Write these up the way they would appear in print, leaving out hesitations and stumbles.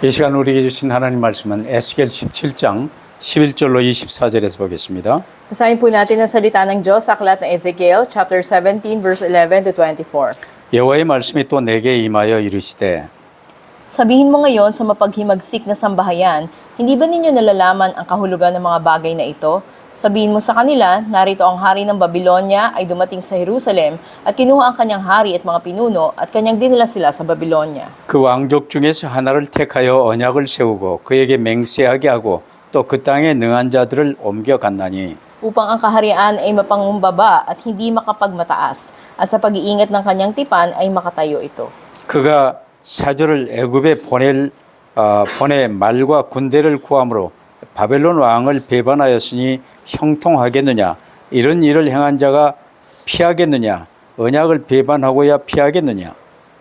이 시간 우리에게 주신 하나님 말씀은 에스겔 17장 11절로 24절에서 보겠습니다. Basahin po natin ang salita ng Diyos sa aklat ng Ezekiel, chapter 17, verse 11 to 24. 여호와의 말씀이 또 내게 임하여 이르시되 Sabihin mo ngayon sa mapaghimagsik na sambahayan, hindi ba ninyo nalalaman ang kahulugan ng mga bagay na ito? Sabihin mo sa kanila, narito ang hari ng Babylonia ay dumating sa Jerusalem at kinuha ang kanyang hari at mga pinuno at kanyang dinala sila sa Babylonia. 그 왕족 중에서 하나를 택하여 언약을 세우고 그에게 맹세하게 하고 또 그 땅에 능한 자들을 옮겨갔나니 Upang ang kaharian ay mapangumbaba at hindi makapagmataas at sa pag-iingat ng kanyang tipan ay makatayo ito. 그가 사절을 애굽에 보내 말과 군대를 구함으로 바벨론 왕을 배반하였으니 형통하겠느냐 이런 일을 행한 자가 피하겠느냐 언약을 배반하고야 피하겠느냐.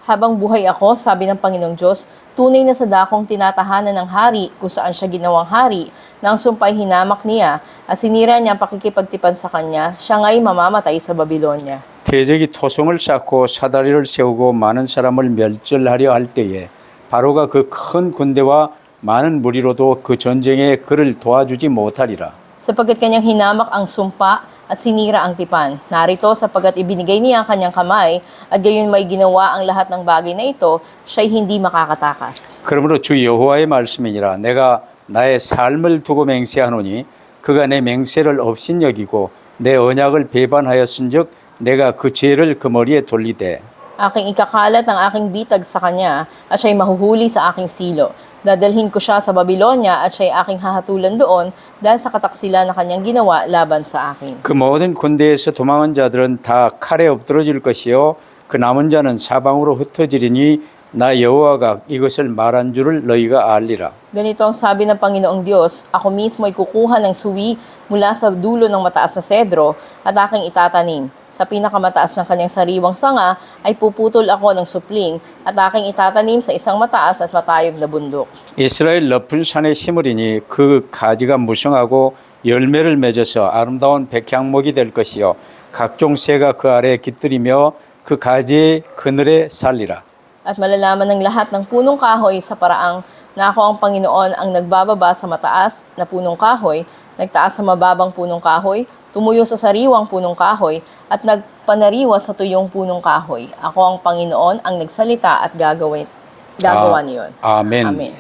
Habang buhay ako, sabi ng Panginoong Diyos, tunay na sa dakong tinatahanan ng hari kung saan siya ginawang hari, nang sumpay hinamak niya at sinira niya ang pakikipagtipan sa kanya, siya nga'y mamamatay sa Babylonia. 대적이 토성을 쌓고 사다리를 세우고 많은 사람을 멸절하려 할 때에 바로가 그 큰 군대와 많은 무리로도 그 전쟁에 그를 도와주지 못하리라. Sapagkat kanyang hinamak ang sumpa at sinira ang tipan. Narito sapagkat ibinigay niya ang kanyang kamay at gayon may ginawa ang lahat ng bagay na ito, siya'y hindi makakatakas. 그러므로 주 여호와의 말씀이니라 내가 나의 삶을 두고 맹세하노니 그가 내 맹세를 업신여기고 내 언약을 배반하였은즉 내가 그 죄를 그 머리에 돌리되 Aking ikakalat ang aking bitag sa kanya at siya'y mahuhuli sa aking silo. Dadalhin ko siya sa Babylonia at siya'y aking hahatulan doon dahil sa kataksilan na kanyang ginawa laban sa akin. 그 모든 군대에서 도망한 자들은 다 칼에 엎드러질 것이요 그 남은 자는 사방으로 흩어지리니 나 여호와가 이것을 말한 줄을 너희가 알리라. Ganito ang sabi ng Panginoong Diyos, ako mismo ay kukuha ng suwi mula sa dulo ng mataas na sedro at aking itatanim. Sa pinakamataas ng kanyang sariwang sanga ay puputol ako ng supling at aking itatanim sa isang mataas at matayog na bundok. 이스라엘 높은 산에 심으리니 그 가지가 무성하고 열매를 맺어서 아름다운 백향목이 될 것이요 각종 새가 그 아래에 깃들이며 그 가지의 그늘에 살리라. At malalaman ng lahat ng punong kahoy sa paraang na ako ang Panginoon ang nagbababa sa mataas na punong kahoy, nagtaas sa mababang punong kahoy, tumuyo sa sariwang punong kahoy, at nagpanariwa sa tuyong punong kahoy. Ako ang Panginoon ang nagsalita at gagawa niyon. 아멘. Amen.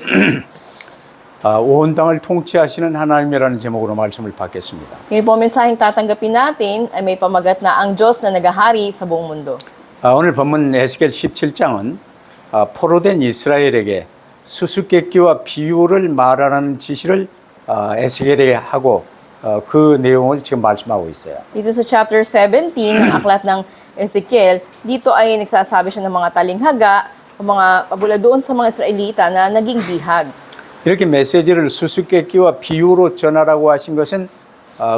온 땅을 통치하시는 하나님이라는 제목으로 말씀을 받겠습니다. Ngayon po, mensaheng tatanggapin natin ay may pamagat na ang Diyos na nagahari sa buong mundo. 오늘 본문 에스겔 17장은 포로된 이스라엘에게 수수께끼와 비유를 말하는 지시를 에스겔에게 하고 그 내용을 지금 말씀하고 있어요. Dito sa chapter 17 ng aklat ng Ezekiel, dito ay nagsasabi siya ng mga talinghaga o mga pabula doon sa mga Israelita na naging bihag. 이렇게 메시지를 수수께끼와 비유로 전하라고 하신 것은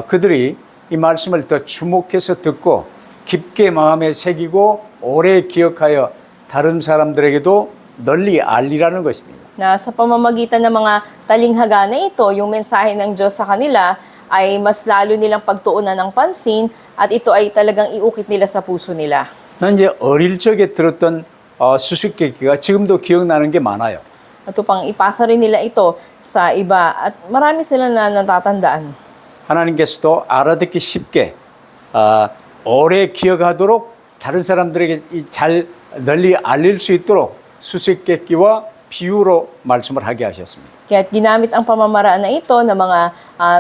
그들이 이 말씀을 더 주목해서 듣고 깊게 마음에 새기고 오래 기억하여 다른 사람들에게도 널리 알리라는 것입니다. Na sa pamamagitan ng mga talinghaga na ito, yung mensahe ng Diyos sa kanila ay mas lalo nilang pagtuunan ng pansin at ito ay talagang iukit nila sa puso nila. 난 이제 어릴 적에 들었던 수수께끼가 지금도 기억나는 게 많아요. At upang ipasa rin nila ito sa iba at marami sila na natatandaan. 하나님께서도 알아듣기 쉽게 오래 기억하도록 다른 사람들에게 잘 널리 알릴 수 있도록 수수께끼와 비유로 말씀을 하게 하셨습니다. Kaya ginamit ang pamamaraan na ito ng mga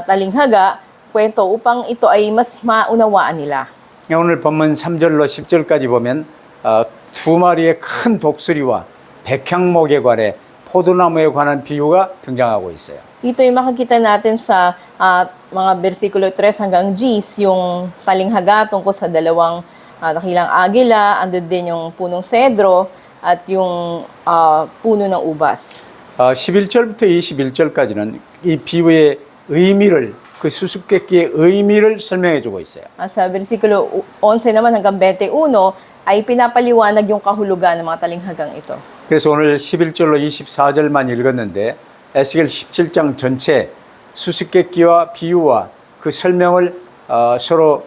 talinghaga, kwento upang ito ay mas maunawaan nila. 오늘 본문 3절로 10절까지 보면 두 마리의 큰 독수리와 백향목에 관해 포도나무에 관한 비유가 등장하고 있어요. Dito ay makikita natin sa mga versikulo 3 hanggang 10 yung talinghaga tungkol sa dalawang dakilang agila, andun din yung punong sedro at yung puno ng ubas. 11절부터 21절까지는 이 비유의 의미를 그 수수께끼의 의미를 설명해 주고 있어요. At sa versikulo 11 naman hanggang 21 ay pinapaliwanag yung kahulugan ng mga talinghagang ito. 그래서 오늘 11절로 24절만 읽었는데 에스겔 17장 전체 수수께끼와 비유와 그 설명을 서로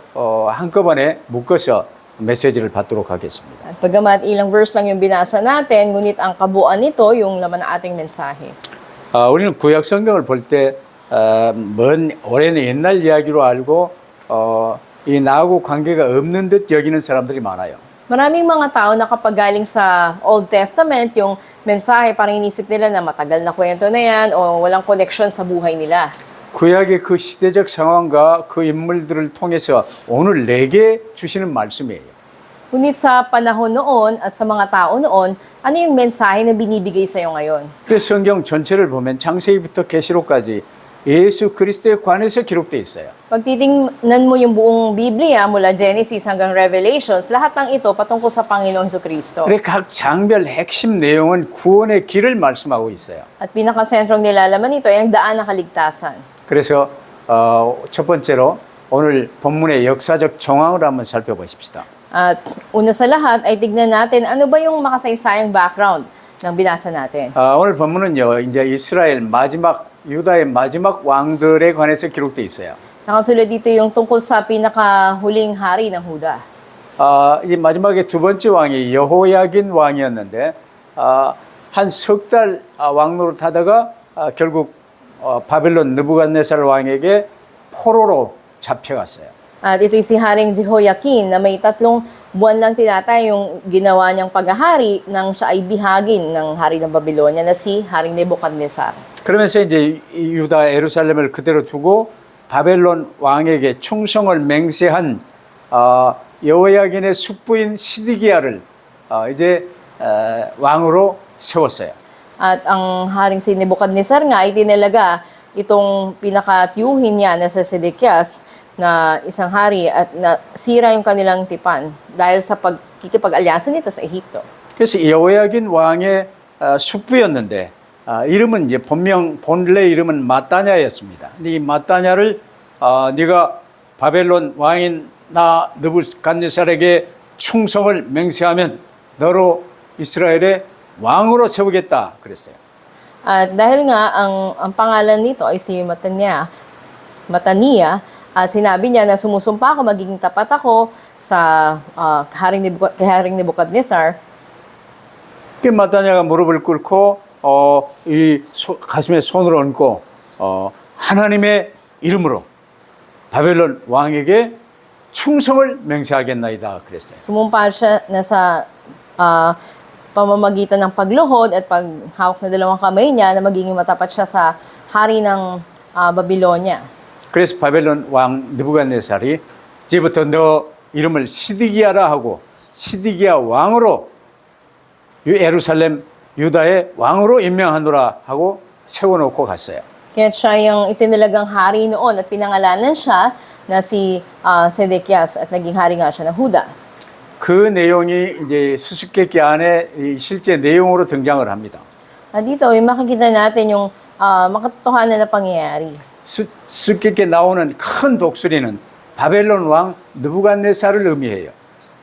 한꺼번에 묶어서 메시지를 받도록 하겠습니다. At bagamat ilang verse lang yung binasa natin, ngunit ang kabuuan nito yung laman ng ating mensahe. 우리는 구약 성경을 볼 때 먼 오랜 옛날 이야기로 알고 이 나하고 관계가 없는 듯 여기는 사람들이 많아요. Maraming mga tao na kapag galing sa Old Testament, yung mensahe parang inisip nila na matagal na kwento na yan o walang connection sa buhay nila. 구약의 그 시대적 상황과 그 인물들을 통해서 오늘 내게 주시는 말씀이에요. Ngunit sa panahon noon at sa mga tao noon, ano yung mensahe na binibigay sa'yo ngayon? 그 성경 전체를 보면 창세기부터 계시록까지 예수 그리스도에 관해서 기록되어 있어요. Pag titingnan mo yung buong Biblia mula Genesis hanggang Revelations, lahat ng ito patungkol sa Panginoong Jesucristo. 그래 각 장별 핵심 내용은 구원의 길을 말씀하고 있어요. At pinakasentrong nilalaman nito ay ang daan ng kaligtasan. 그래서 첫 번째로 오늘 본문의 역사적 정황을 한번 살펴보십시다. At una sa lahat ay tignan natin ano ba yung makasaysayang background ng binasa natin. 오늘 본문은요, 이제 이스라엘 유다의 마지막 왕들에 관해서 기록되어 있어요. Nakasulat dito yung tungkol sa pinakahuling hari ng Huda. 이 마지막에 두 번째 왕이 여호야긴 왕이었는데 한 석 달 왕노릇 하다가 결국 바벨론 느부갓네살 왕에게 포로로 잡혀갔어요. At ito'y si Haring Jehoiakim na may 3 buwan lang tinatay yung ginawa niyang paghahari nang siya ay bihagin ng hari ng Babylonia na si Haring Nebuchadnezzar. 그러면서 이제 유다 예루살렘을 그대로 두고 바벨론 왕에게 충성을 맹세한 여호야긴의 숙부인 시드기야를 이제 왕으로 세웠어요. At ang haring si Nebuchadnezzar nga ay tinalaga itong pinakatiyuhin niya na sa Sedekias na isang hari at nasira yung kanilang tipan dahil sa pagkikipag-alyansa nito sa Ehipto. 그래서 여호야긴 왕의 숙부였는데 이름은 이제 본래 이름은 마따냐였습니다. 근데 이 마따냐를 네가 바벨론 왕인 나 느부갓네살에게 충성을 맹세하면 너로 이스라엘의 왕으로 세우겠다 그랬어요. At dahil nga ang pangalan nito ay si Matania at sinabi niya na sumusumpa ako magiging tapat ako sa kay Haring Nebuchadnezzar. 그 마따냐가 무릎을 꿇고 가슴에 손을 얹고 하나님의 이름으로 바벨론 왕에게 충성을 맹세하겠나이다 그랬어요. Sumumpa siya na sa pamamagitan ng pagluhod at paghawak na dalawang kamay niya na magiging matapat siya sa hari ng Babylonia. 그래서 바벨론 왕 느부갓네살이 이제부터 너 이름을 시드기야라 하고 시드기야 왕으로 예루살렘 유다의 왕으로 임명하노라 하고 세워놓고 갔어요. Kaya siya yung itinalagang hari noon at pinangalanan siya na si Sedekias at naging hari nga siya ng Huda. 그 내용이 이제 수수께끼 안에 실제 내용으로 등장을 합니다. At dito, yung makikita natin yung makatotohanan na pangyayari. 수수께끼에 나오는 큰 독수리는 바벨론 왕 느부갓네살을 의미해요.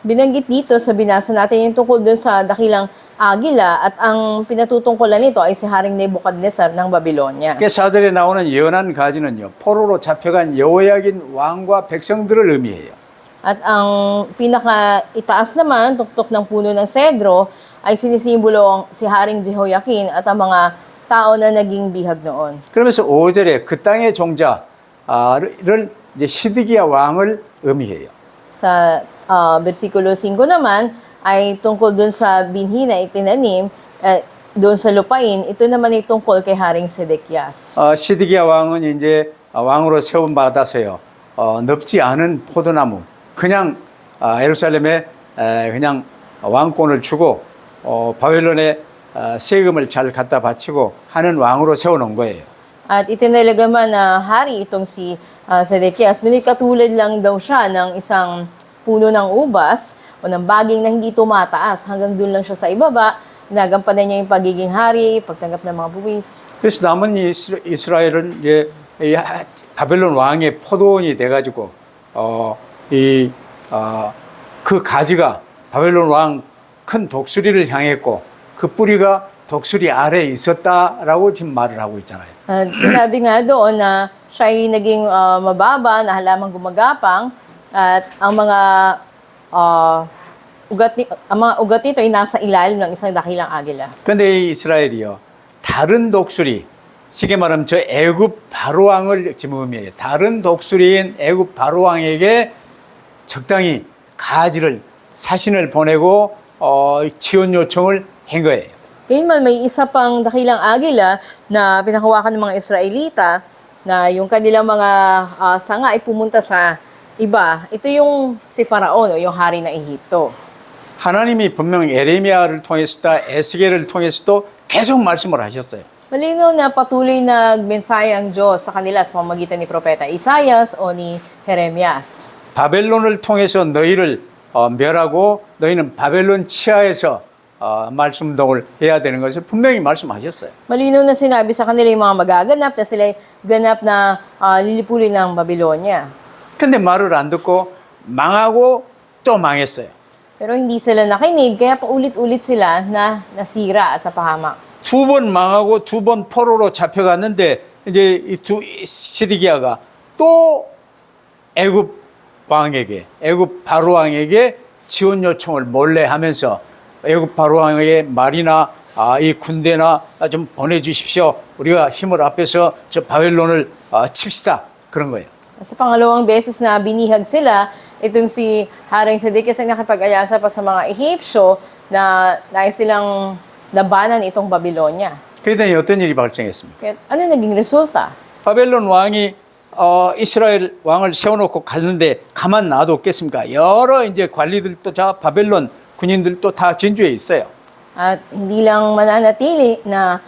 Binanggit dito sa binasa natin yung tungkol dun sa dakilang agila at ang pinatutungkulan nito ay si Haring Nebuchadnezzar ng Babylonia. 4절에 나오는 연한 가지는요, 포로로 잡혀간 여호야긴 왕과 백성들을 의미해요. At ang pinaka-itaas naman, tuktok ng puno ng sedro, ay sinisimbolo si Haring Jehoiakim at ang mga tao na naging bihag noon. 그러면서 5절에 그 땅의 종자를 이제 시드기야 왕을 의미해요. Sa versikulo 5 naman, ay tungkol dun sa binhi na itinanim, doon sa lupain, ito naman ay tungkol kay Haring Sedekias. 시드기야 왕은 이제 왕으로 세움 받아서요. 넓지 않은 포도나무, 그냥 예루살렘에 그냥 왕권을 주고 바벨론에 세금을 잘 갖다 바치고 하는 왕으로 세워놓은 거예요. At itinalagaman na hari itong si Sedekias, ngunit katulad lang daw siya ng isang puno ng ubas o ng baging na hindi tumataas. Hanggang doon lang siya sa ibaba, nagampanan niya yung pagiging hari, pagtanggap ng mga buwis. 그래서 남은 이스라엘은 이제 바벨론 왕의 포도원이 돼가지고 그 가지가 바벨론 왕 큰 독수리를 향했고 그 뿌리가 독수리 아래에 있었다라고 지금 말을 하고 있잖아요. At sinabi nga doon na siya ay naging mababa na halamang gumagapang at ang mga ang mga ugat nito ay nasa ilalim ng isang dakilang agila. 근데 이 이스라엘이요. 다른 독수리, 쉽게 말하면 저 애굽 바로왕을 지금 의미해요. 다른 독수리인 애굽 바로왕에게 적당히 가지를 사신을 보내고 지원 요청을 한 거예요. Gayunman, may isa pang dakilang agila na pinakawakan ng mga Israelita na yung kanilang mga sanga ay pumunta sa iba. Ito yung si Faraon o yung hari ng Ehipto. 하나님이 분명 에레미야를 통해서도 에스겔을 통해서도 계속 말씀을 하셨어요. Malinaw na patuloy nagmensahe ang Diyos sa kanila sa pamamagitan ni Propeta Isaias o ni Jeremias. 바벨론을 통해서 너희를 멸하고 너희는 바벨론 치하에서 말씀동을 해야 되는 것을 분명히 말씀하셨어요. Malinaw na sinabi sa kanila yung mga magaganap na sila ganap na lilipulin ng Babylonia. 근데 말을 안 듣고 망하고 또 망했어요. Pero hindi sila nakinig, kaya paulit-ulit sila na nasira at napahamak. 두 번 망하고 두 번 포로로 잡혀갔는데 이제 이 두 시드기야가 또 애굽 왕에게 애굽 바로 왕에게 지원 요청을 몰래 하면서 애굽 바로 왕에게 말이나 이 군대나 좀 보내주십시오. 우리가 힘을 합해서 저 바벨론을 칩시다. 그런 거예요. Sa pangalawang beses na binihag sila, itong si Haring Sedekias ay nakipag-alyansa pa sa mga Ehipsyo na nais silang labanan itong Babylonia. 그랬더니 어떤 일이 발생했습니까? Kaya ano naging resulta? 바벨론 왕이 이스라엘 왕을 세워놓고 갔는데 가만 놔뒀겠습니까? 여러 이제 관리들도 다 바벨론 군인들도 다 진주에 있어요. At hindi lang mananatili na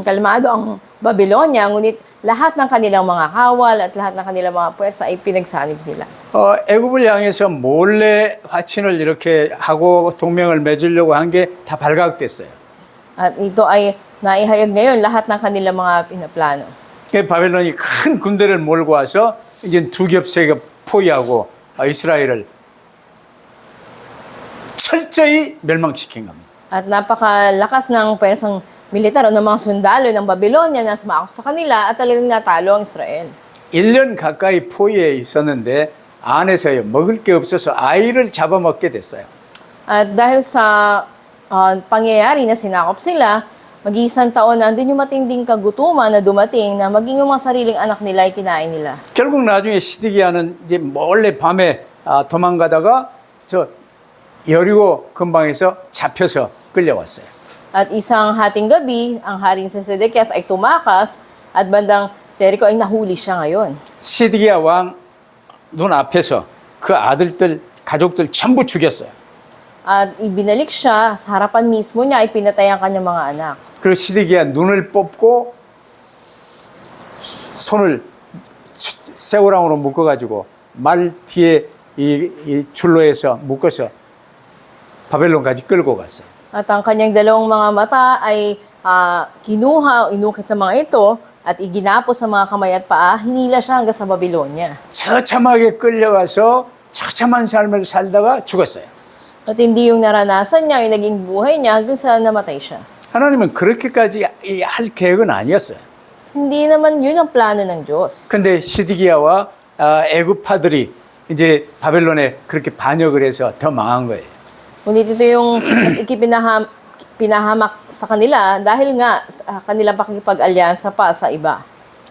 kalmado ang Babylonia, ngunit lahat ng kanilang mga kawal at lahat ng kanilang mga puwersa ay pinagsanib nila. 애굽을 향해서 몰래 화친을 이렇게 하고 동맹을 맺으려고 한 게 다 발각됐어요. At ito ay naihayag ngayon lahat ng kanilang mga pinaplano. 바벨론이 큰 군대를 몰고 와서 이제 두 겹, 세 겹 포위하고 이스라엘을 철저히 멸망시킨 겁니다. At napakalakas ng persang militar o ng mga sundalo ng Babylonia na sumakop sa kanila at talagang natalo ang Israel. 1년 가까이 포위에 있었는데 안에서요 먹을 게 없어서 아이를 잡아먹게 됐어요. At dahil sa pangyayari na sinakop sila, mag-iisang taon na andun yung matinding kagutuman na dumating na maging yung mga sariling anak nila ay kinain nila. 결국 나중에 시드기야는 이제 몰래 밤에 도망가다가 저 여리고 근방에서 잡혀서 끌려왔어요. At isang hating gabi, ang haring si Sedekias ay tumakas at bandang Jericho ay nahuli siya ngayon. 시드기야 왕 눈앞에서 그 아들들 가족들 전부 죽였어요. At ibinalik siya sa harapan mismo niya ay pinatay ang kanyang mga anak. 그리고 시드기야 눈을 뽑고 손을 새우랑으로 묶어가지고 말 뒤에 이 줄로 해서 묶어서 바벨론까지 끌고 갔어요. At ang kanyang dalawang mga mata ay kinuha, inukit ng mga ito at iginapos sa mga kamay at paa, hinila siya hanggang sa Babylonia. 처참하게 끌려가서 처참한 삶을 살다가 죽었어요. At hindi yung naranasan niya, yung naging buhay niya hanggang sa namatay siya. 하나님은 그렇게까지 할 계획은 아니었어요. Hindi naman yun ang plano ng Diyos. 근데 시드기야와 애굽파들이 이제 바벨론에 그렇게 반역을 해서 더 망한 거예요. Ngunit ito yung mas pinahamak sa kanila dahil nga sa kanilang pakikipag-alyansa pa sa iba.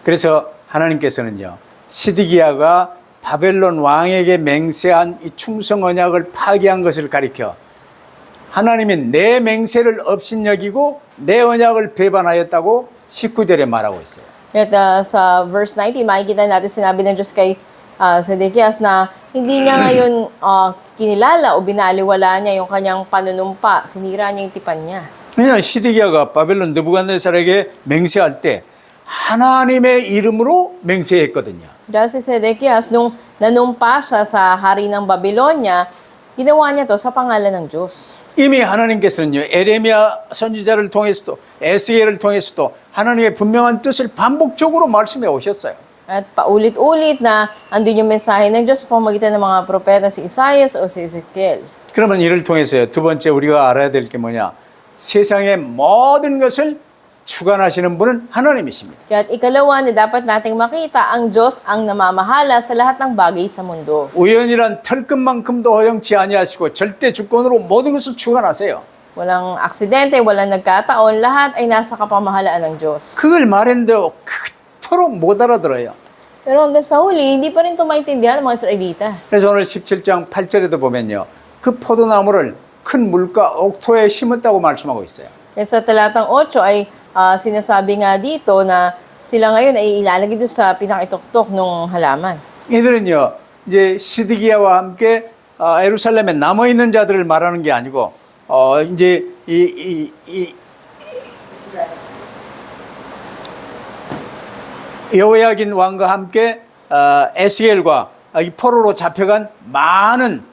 그래서 하나님께서는요, 시드기야가 바벨론 왕에게 맹세한 이 충성 언약을 파기한 것을 가리켜 하나님이 내 맹세를 업신여기고 내 언약을 배반하였다고 19절에 말하고 있어요. At sa verse 19, makikita natin sinabi ng Diyos kay Sedekias na hindi niya ngayon kinilala o binaliwala niya yung kanyang panunumpa. Sinira niya yung tipan niya. 왜냐하면 시드기야가 바벨론 느부갓네살에게 맹세할 때 하나님의 이름으로 맹세했거든요. Dahil si Sedekias, nung nanumpa siya sa hari ng Babylonia, ginawa niya to sa pangalan ng Diyos. 이미 하나님께서는요, 에레미야 선지자를 통해서도 에스겔을 통해서도 하나님의 분명한 뜻을 반복적으로 말씀해 오셨어요. At paulit-ulit na andun yung mensahe ng Diyos sa pamamagitan ng mga propeta si Isaias o si Ezekiel. 그러면 이를 통해서요, 두 번째 우리가 알아야 될 게 뭐냐? 세상의 모든 것을 주관하시는 분은 하나님이십니다. Kaya't ikalawa na dapat nating makita, ang Diyos ang namamahala sa lahat ng bagay sa mundo. 우연이란 털끝만큼도 허용치 아니하시고 절대 주권으로 모든 것을 주관하세요. Walang aksidente, walang nagkataon, lahat ay nasa kapamahalaan ng Diyos. 그걸 말했는데 그토록 못 알아들어요. Pero hanggang sa huli, hindi pa rin ito maintindihan ng mga Israelita. 그래서 오늘 17장 8절에도 보면요. 그 포도나무를 큰 물가 옥토에 심었다고 말씀하고 있어요. Kaya sa talatang 8 ay sinasabi nga dito na sila ngayon ay ilalagay doon sa pinakitoktok ng halaman. 이들은요, 이제 시드기야와 함께 예루살렘에 남아 있는 자들을 말하는 게 아니고, 이제 여호야긴 왕과 함께 에스겔과 이 포로로 잡혀간 많은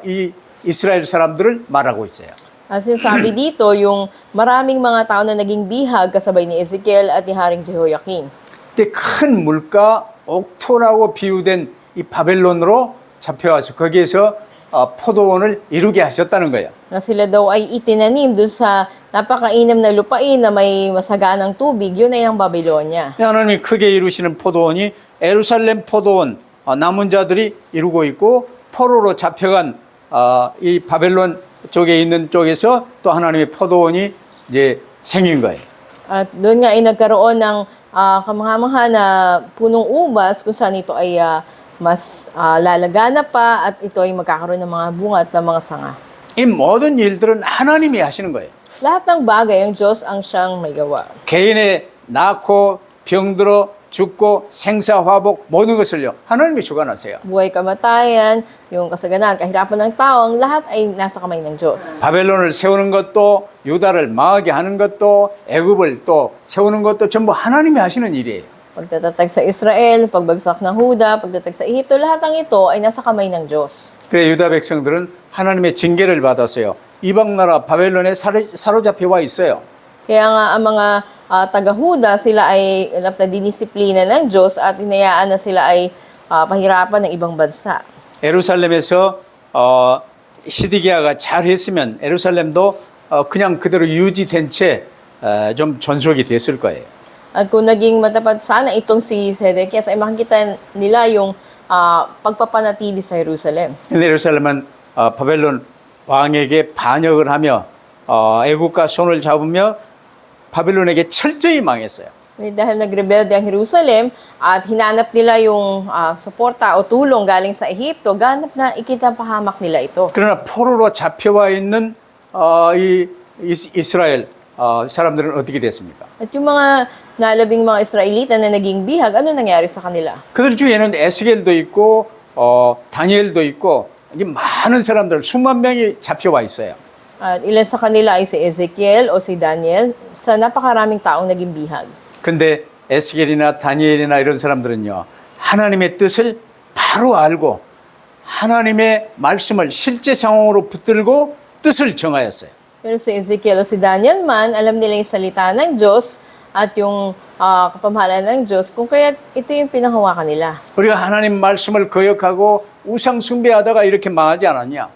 이 이스라엘 사람들을 말하고 있어요. At sinasabi dito yung maraming mga tao na naging bihag kasabay ni Ezekiel at ni Haring Jehoiakim. 근데 큰 물가 옥토라고 비유된 이 바벨론으로 잡혀와서 거기에서 포도원을 이루게 하셨다는 거예요. Na sila daw ay itinanim dun sa napakainam na lupain na may masaganang tubig, yun ay ang Babylonia. 하나님이 크게 이루시는 포도원이 예루살렘 포도원 남은 자들이 이루고 있고 포로로 잡혀간 이 바벨론 쪽에 있는 쪽에서 또 하나님의 포도원이 이제 생긴 거예요. At doon nga ay nagkaroon ng kamangha-mangha na punong ubas kung saan ito ay mas lalagana pa at ito ay magkakaroon ng mga bunga at ng mga sanga. 이 모든 일들은 하나님이 하시는 거예요. Lahat ng bagay, ang Diyos ang siyang may gawa. 개인의 낳고 병들어 죽고 생사화복 모든 것을요 하나님이 주관하세요. Buhay kamatayan, yung kasaganan, kahirapan ng tao, ang lahat ay nasa kamay ng Diyos. 바벨론을 세우는 것도 유다를 망하게 하는 것도 애굽을 또 세우는 것도 전부 하나님이 하시는 일이에요. Pagtatatag sa Israel, pagbagsak ng Huda, pagtatag sa Ehipto, lahat ng ito ay nasa kamay ng Diyos. 그래 유다 백성들은 하나님의 징계를 받았어요. 이방 나라 바벨론에 사로잡혀 와 있어요. Kaya nga ang mga taga-Huda, sila ay dinisiplina ng Diyos at hinayaan na sila ay pahirapan ng ibang bansa. 예루살렘에서 시드기야가 잘했으면 예루살렘도 그냥 그대로 유지된 채 좀 존속이 됐을 거예요. At kung naging matapat sana itong si Sedekias, ay makikita nila yung pagpapanatili sa Jerusalem. 근데 예루살렘은 바벨론 왕에게 반역을 하며 애국과 손을 잡으며 바벨론에게 철저히 망했어요. Dahil nagrebelde ang Jerusalem at hinanap nila yung suporta o tulong galing sa Ehipto, ganap na ikitapahamak nila ito. 그러나 포로로 잡혀와 있는 이 이스라엘 사람들은 어떻게 됐습니까? At yung mga nalabing mga Israelita na naging bihag, ano nangyari sa kanila? 그들 중에는 에스겔도 있고 다니엘도 있고 이제 많은 사람들 수만 명이 잡혀와 있어요. At ilan sa kanila ay si Ezekiel o si Daniel sa napakaraming taong naging bihag. 근데 에스겔이나 다니엘이나 이런 사람들은요. 하나님의 뜻을 바로 알고 하나님의 말씀을 실제 상황으로 붙들고 뜻을 정하였어요. Pero si Ezekiel o si Daniel man, alam nila yung salita ng Diyos at yung kapamahalaan ng Diyos, kung kaya ito yung pinanghawakan nila. 우리가 하나님 말씀을 거역하고 우상 숭배하다가 이렇게 망하지 않았냐?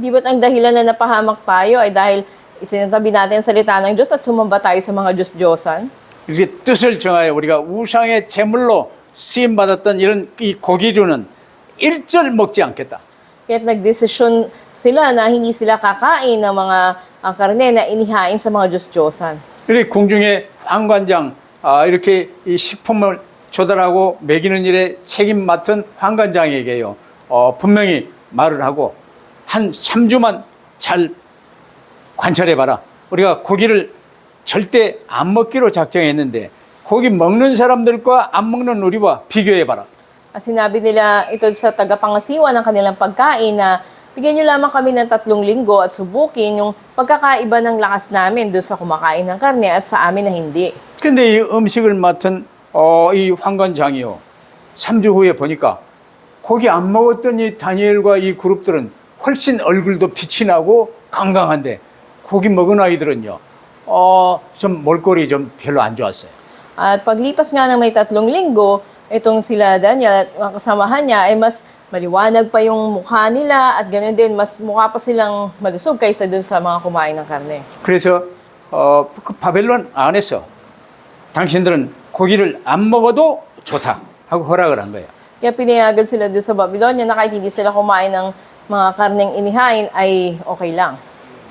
Di ba't ang dahilan na napahamak tayo ay dahil isinatabi natin ang salita ng Diyos at sumamba tayo sa mga Diyos-Diyosan? 이렇게 뜻을 정하여 우리가 우상의 제물로 쓰임받았던 이런 이 고기류는 일절 먹지 않겠다. Kaya't nagdesisyon sila na hindi sila kakain ng mga karne na inihain sa mga Diyos-Diyosan. 이렇게 궁중에 환관장 이렇게 이 식품을 조달하고 먹이는 일에 책임 맡은 환관장에게요. 분명히 말을 하고 한 3주만 잘 관찰해봐라. 우리가 고기를 절대 안 먹기로 작정했는데 고기 먹는 사람들과 안 먹는 우리와 비교해봐라. At sinabi nila ito sa tagapangasiwa ng kanilang pagkain na bigyan nyo lamang kami ng 3 linggo at subukin yung pagkakaiba ng lakas namin doon sa kumakain ng karne at sa amin na hindi. 근데 이 음식을 맡은 이 환관장이요. 3주 후에 보니까 고기 안 먹었던 이 다니엘과 이 그룹들은 훨씬 얼굴도 빛이 나고 건강한데 고기 먹은 아이들은요. 좀 몰골이 좀 별로 안 좋았어요. At paglipas nga ng may 3 linggo, itong sila Daniel at mga kasamahan niya ay mas maliwanag pa yung mukha nila at ganoon din, mas mukha pa silang malusog kaysa dun sa mga kumain ng karne. 그래서 그 바벨론 안에서 당신들은 고기를 안 먹어도 좋다 하고 허락을 한 거예요. Kaya pinayagan sila doon sa Babylonia na kahit hindi sila kumain ng mga karneng inihain ay okay lang.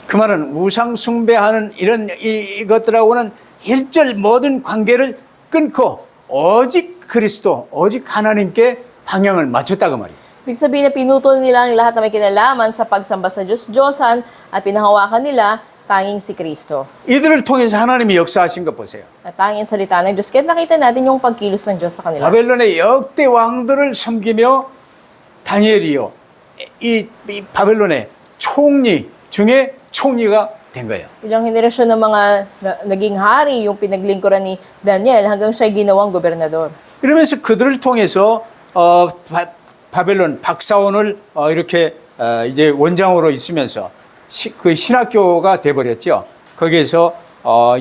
그 말은 우상 숭배하는 이런 이것들하고는 일절 모든 관계를 끊고 오직 그리스도, 오직 하나님께 방향을 맞췄다 그 말이에요. Ibig sabihin na pinutol nila ang lahat na may kinalaman sa pagsamba sa Diyos-Diyosan at pinahawakan nila tanging si Kristo. 이들을 통해서 하나님이 역사하신 것 보세요. At tanging salita ng Diyos. Kaya nakita natin yung pagkilos ng Diyos sa kanila. 바벨론의 역대 왕들을 섬기며 다니엘이요. 이 바벨론의 총리 중에 총리가 된 거예요. Ilang henerasyon ng mga naging hari yung pinaglingkuran ni Daniel hanggang siya ginawang gobernador. 그러면서 그들을 통해서 바벨론 박사원을 이렇게 이제 원장으로 있으면서 그 신학교가 돼버렸죠. 거기에서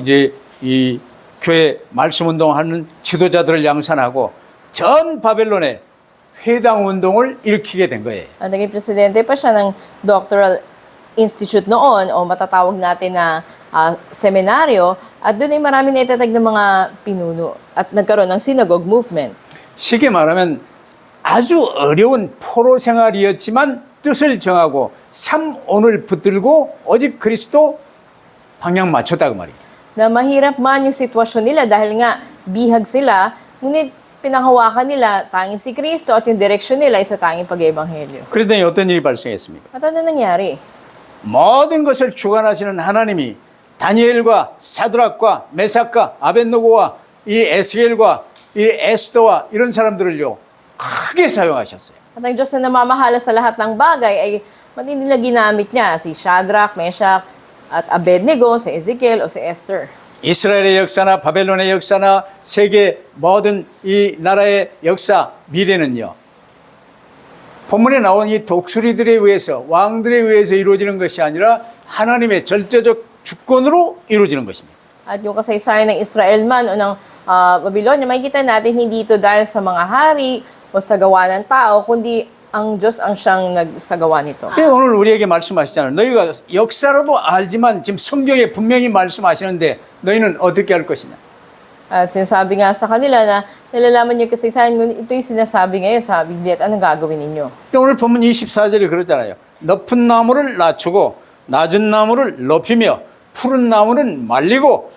이제 이 교회 말씀 운동하는 지도자들을 양산하고 전 바벨론의 회당 운동을 일으키게 된 거예요. Ang naging presidente pa siya ng doctoral institute noon o matatawag natin na seminaryo at doon ay marami na itatag ng mga pinuno at nagkaroon ng synagogue movement. 쉽게 말하면 아주 어려운 포로 생활이었지만 뜻을 정하고 삼온을 붙들고 오직 그리스도 방향 맞췄다 그 말이에요. Na mahirap man yung sitwasyon nila dahil nga bihag sila, ngunit pinanghawakan nila tanging si Kristo at yung direksyon nila ay sa tanging pag-ebanghelyo. 그랬더니 어떤 일이 발생했습니까? At ano nangyari? 모든 것을 주관하시는 하나님이 다니엘과 사드락과 메삭과 아벳노고와 이 에스겔과 이 에스더와 이런 사람들을요 크게 사용하셨어요. At ang Diyos na namamahala sa lahat ng bagay ay matindi na ginamit niya si Shadrach, Meshach, at Abednego, si Ezekiel o si Esther. 이스라엘의 역사나 바벨론의 역사나 세계 모든 이 나라의 역사 미래는요. 본문에 나온 이 독수리들에 의해서 왕들에 의해서 이루어지는 것이 아니라 하나님의 절대적 주권으로 이루어지는 것입니다. At yung kasaysayan ng Israel man o ng Babylonia, makikita natin hindi ito dahil sa mga hari o sa gawa ng tao, kundi ang Diyos ang siyang nagsagawa nito. 오늘 우리에게 말씀하시잖아요. 너희가 역사로도 알지만 지금 성경에 분명히 말씀하시는데 너희는 어떻게 할 것이냐. At sinasabi nga sa kanila na nalalaman niyo kasaysayan, ngunit ito yung sinasabi ngayon sa Biblia at anong gagawin ninyo? 오늘 본문 24절에 그러잖아요. 높은 나무를 낮추고 낮은 나무를 높이며 푸른 나무는 말리고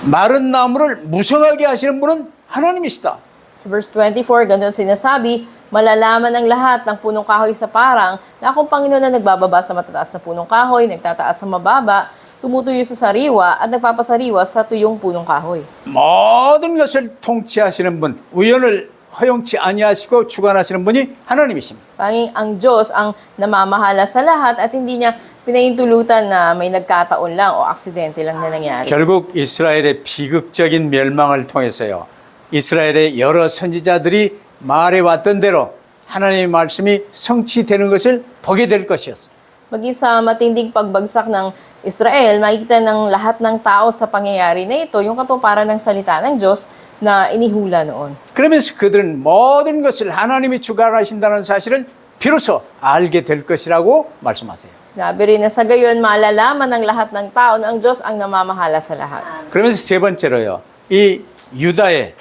마른 나무를 무성하게 하시는 분은 하나님이시다. Sa verse 24, ganun sinasabi, malalaman ng lahat ng punong kahoy sa parang na akong Panginoon na nagbababa sa matataas na punong kahoy, nagtataas sa mababa, tumutuyo sa sariwa at nagpapasariwa sa tuyong punong kahoy. 모든 것을 통치하시는 분, 우연을 허용치 아니하시고 주관하시는 분이 하나님이십니다. Tanging ang Diyos ang namamahala sa lahat at hindi niya pinahintulutan na may nagkataon lang o aksidente lang na nangyari. 결국 이스라엘의 비극적인 멸망을 통해서요. 이스라엘의 여러 선지자들이 말해왔던 대로 하나님의 말씀이 성취되는 것을 보게 될 것이었어요. Maging sa matinding pagbagsak ng Israel, makikita ng lahat ng tao sa pangyayari na ito yung katuparan ng salita ng Diyos na inihula noon. 그러면서 그들은 모든 것을 하나님이 주관하신다는 사실을 비로소 알게 될 것이라고 말씀하세요. Sinabi rin na sa gayon, malalaman ng lahat ng tao na ang Diyos ang namamahala sa lahat. 그러면서 세 번째로요. 이 유다의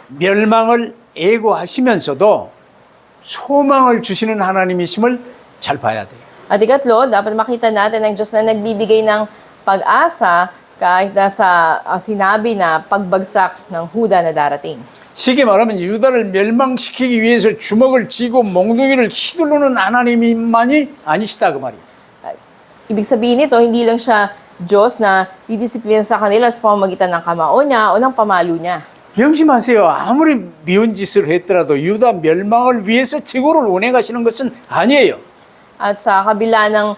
멸망을 애고하시면서도 소망을 주시는 하나님이심을 잘 봐야 돼요. At ikatlo, dapat makita natin ang Diyos na nagbibigay ng pag-asa kahit nasa sinabi na pagbagsak ng Huda na darating. 쉽게 말하면 유다를 멸망시키기 위해서 주먹을 쥐고 몽둥이를 휘두르는 하나님만이 아니시다 그 말이에요. Ibig sabihin nito, hindi lang siya Diyos na didisiplina sa kanila sa pamamagitan ng kamao niya o ng pamalo niya. 명심하세요. 아무리 미운 짓을 했더라도 유다 멸망을 위해서 지구를 운행하시는 것은 아니에요. At sa kabila ng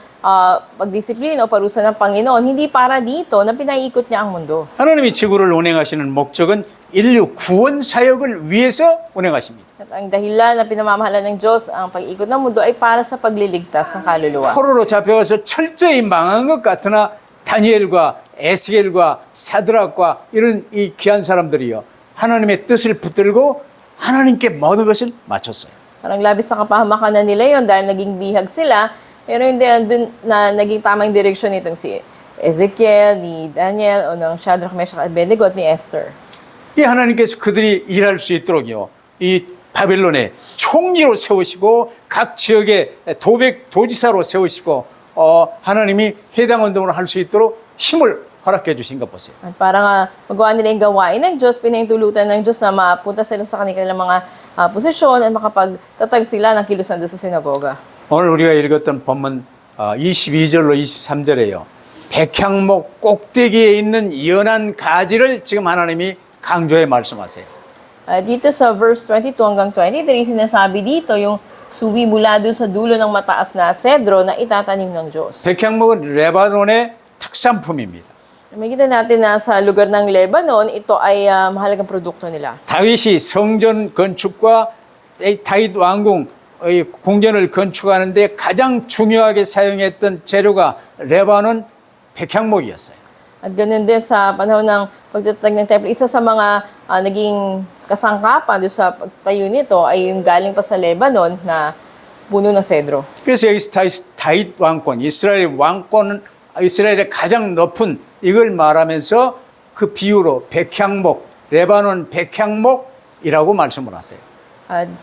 pagdisiplina o parusa ng Panginoon, hindi para dito na pinaikot niya ang mundo. 하나님이 지구를 운행하시는 목적은 인류 구원 사역을 위해서 운행하십니다. At ang dahilan na pinamamahala ng Diyos ang pag-ikot ng mundo ay para sa pagliligtas ng kaluluwa. 포로로 잡혀가서 철저히 망한 것 같으나 다니엘과 에스겔과 사드락과 이런 이 귀한 사람들이요. 하나님의 뜻을 붙들고 하나님께 모든 것을 맞췄어요. Parang labis na kapahamakan na nila yon dahil naging bihag sila, pero hindi andun na naging tamang direksyon itong si Ezekiel, ni Daniel, o ng Shadrach, Meshach, Abednego at ni Esther. 이 하나님께서 그들이 일할 수 있도록요. 이 바벨론에 총리로 세우시고 각 지역에 도지사로 세우시고 하나님이 해당 운동을 할 수 있도록 힘을 허락해 주신 것 보세요. At para nga magawa nila yung gawain ng Diyos, pinahintulutan ng Diyos na mapunta sila sa kanilang mga posisyon at makapagtatag sila ng kilusan doon sa sinagoga. 오늘 우리가 읽었던 본문 22절로 23절에요. 백향목 꼭대기에 있는 연한 가지를 지금 하나님이 강조해 말씀하세요. Dito sa verse 22 hanggang 23, sinasabi dito yung suwi mula doon sa dulo ng mataas na sedro na itatanim ng Diyos. 백향목은 레바논의 특산품입니다. Makikita natin na sa lugar ng Lebanon, ito ay mahalagang produkto nila. 다윗이 성전 건축과 다윗 왕궁의 궁전을 건축하는데 가장 중요하게 사용했던 재료가 레바논 백향목이었어요. At ganun din sa panahon ng pagtatag ng templo, isa sa mga naging kasangkapan doon sa pagtayo nito ay yung galing pa sa Lebanon na puno ng sedro. 그래서 여기서 다윗 왕권, 이스라엘의 가장 높은 이걸 말하면서 그 비유로 백향목, 레바논 백향목이라고 말씀을 하세요.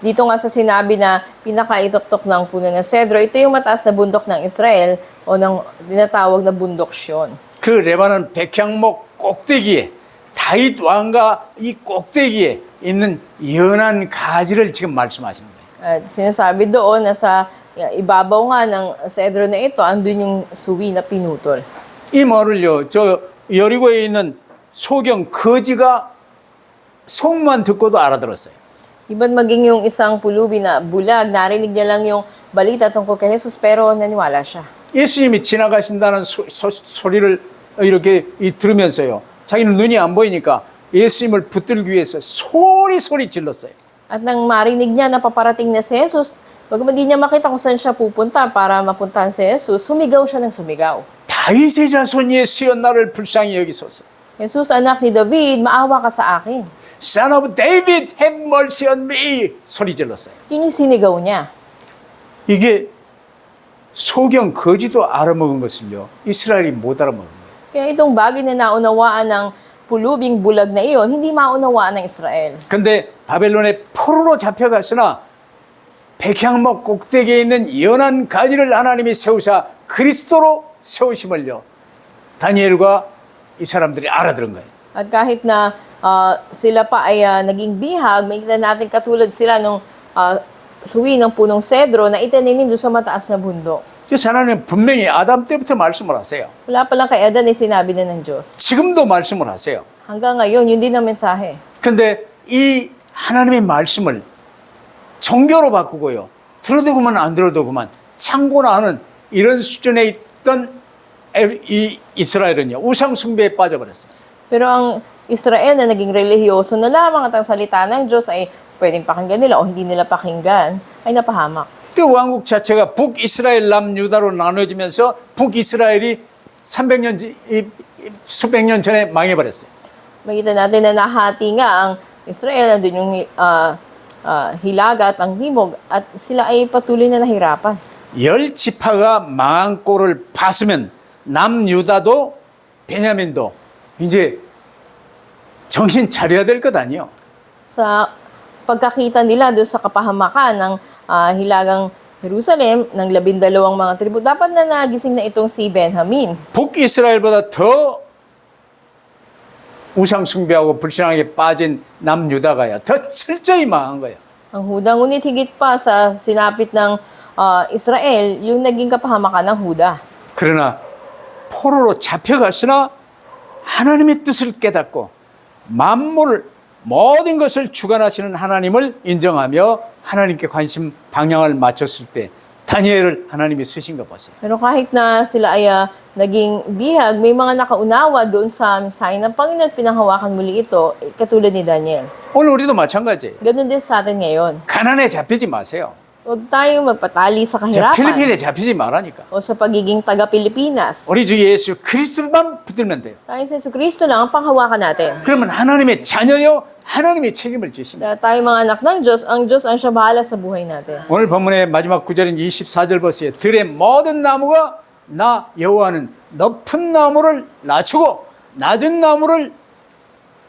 Dito nga sa sinabi na pinakaitoktok ng puno ng sedro, ito yung mataas na bundok ng Israel o ng dinatawag na bundok Sion. 그 레바논 백향목 꼭대기에 다윗 왕가 이 꼭대기에 있는 연한 가지를 지금 말씀하시는 거예요. At sinasabi doon na sa ibabaw nga ng sedro na ito, andun yung suwi na pinutol. 이 말을요, 저 여리고에 있는 소경 거지가 소문만 듣고도 알아들었어요. Iban maging yung isang pulubi na bulag, narinig niya lang yung balita tungkol kay Jesus pero naniwala siya. 예수님이 지나가신다는 소리를 이렇게 들으면서요. 자기는 눈이 안 보이니까 예수님을 붙들기 위해서 소리 질렀어요. At nang marinig niya na paparating na si Jesus, bagaman di niya makita kung saan siya pupunta para mapuntahan si Jesus, sumigaw siya ng sumigaw. 다윗의 자손 예수여 나를 불쌍히 여기소서. Jesus, anak ni David, maawa ka sa akin. Son of David, have mercy on me. 소리 질렀어요. Yun yung sinigaw niya. 이게 소경 거지도 알아먹은 것을요. 이스라엘이 못 알아먹은 거예요. Kaya itong bagay na naunawaan ng pulubing bulag na iyon, hindi maunawaan ng Israel. 근데 바벨론의 포로로 잡혀갔으나 백향목 꼭대기에 있는 연한 가지를 하나님이 세우사 그리스도로 세우심을요. 다니엘과 이 사람들이 알아들은 거예요. At kahit na sila pa ay naging bihag, makikita natin katulad sila nung suwi ng punong sedro na itaninim doon sa mataas na bundok. 그래서 하나님은 분명히 아담 때부터 말씀을 하세요. Wala pa lang kay Adan ay sinabi na ng Diyos. 지금도 말씀을 하세요. Hanggang ngayon, yun din ang mensahe. 근데 이 하나님의 말씀을 종교로 바꾸고요. 들어도 그만 안 들어도 그만 참고나 하는 이런 수준에 있던 이 이스라엘은요. 우상 숭배에 빠져버렸어요. Pero ang Israel na naging relihiyoso na lamang at ang salita ng Diyos ay pwedeng pakinggan nila o hindi nila pakinggan, ay napahamak. 그 왕국 자체가 북이스라엘 남유다로 나눠지면서 북이스라엘이 300년, 수백 년 전에 망해버렸어요. Makita natin na nahati nga ang Israel, nandun yung hilaga at ang timog, at sila ay patuloy na nahirapan. 10지파가 망한 꼴을 봤으면 남유다도 베냐민도 이제 정신 차려야 될 것 아니에요. Sa pagkakita nila doon sa kapahamakan ng hilagang Jerusalem, ng 12 mga tribu, dapat na nagising na itong si Benjamin. 북이스라엘보다 더 우상 숭배하고 불신앙에 빠진 남유다가요. 더 철저히 망한 거예요. Ang Huda, ngunit higit pa sa sinapit ng Israel, yung naging kapahamakan ng Huda. 그러나 포로로 잡혀갔으나 하나님의 뜻을 깨닫고 만물 모든 것을 주관하시는 하나님을 인정하며 하나님께 관심 방향을 맞췄을 때 다니엘을 하나님이 쓰신 거 보세요. Pero kahit na sila ay naging bihag, may mga nakaunawa doon sa mensahe ng Panginoon at pinanghawakan muli ito, katulad ni Daniel. 오늘 우리도 마찬가지예요. Ganun din sa atin ngayon. 가난에 잡히지 마세요. Huwag tayong magpatali sa 저 kahirapan 필리핀에 잡히지 말라니까. o sa pagiging taga-Pilipinas. 우리 주 예수 그리스도만 붙들면 돼요. Tayo sa Jesucristo lang ang panghawakan natin. 그러면 하나님의 자녀요, 하나님의 책임을 지십니다. Dahil tayo mga anak ng Diyos, ang Diyos ang siya bahala sa buhay natin. 오늘 본문의 마지막 구절인 24절 보세요. 들의 모든 나무가 나 여호와는 높은 나무를 낮추고 낮은 나무를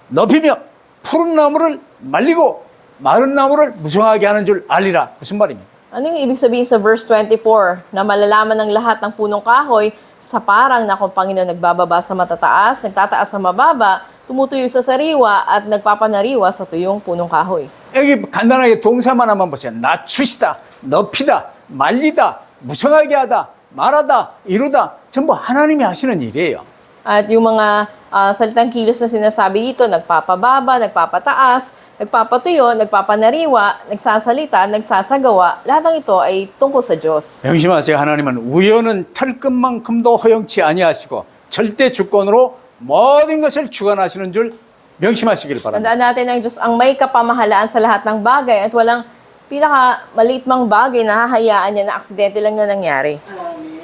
높이며 푸른 나무를 말리고 마른 나무를 무성하게 하는 줄 알리라. 무슨 말입니까? Ano yung ibig sabihin sa verse 24 na malalaman ng lahat ng punong kahoy sa parang na kung Panginoon nagbababa sa matataas, nagtataas sa mababa, tumutuyo sa sariwa at nagpapanariwa sa tuyong punong kahoy. 여기 간단하게 동사만 한번 보세요. 낮추시다, 높이다, 말리다, 무성하게 하다, 말하다, 이루다. 전부 하나님이 하시는 일이에요. At yung mga salitang kilos na sinasabi dito, nagpapababa, nagpapataas, nagpapatuyo, nagpapanariwa, nagsasalita, nagsasagawa, lahat ng ito ay tungkol sa Diyos. 명심하세요. 하나님은 우연은 털끝만큼도 허용치 아니하시고 절대 주권으로 모든 것을 주관하시는 줄 명심하시길 바랍니다. Tandaan natin ang Diyos ang may kapamahalaan sa lahat ng bagay at walang pinakamaliit mang bagay na hahayaan niya na aksidente lang na nangyari.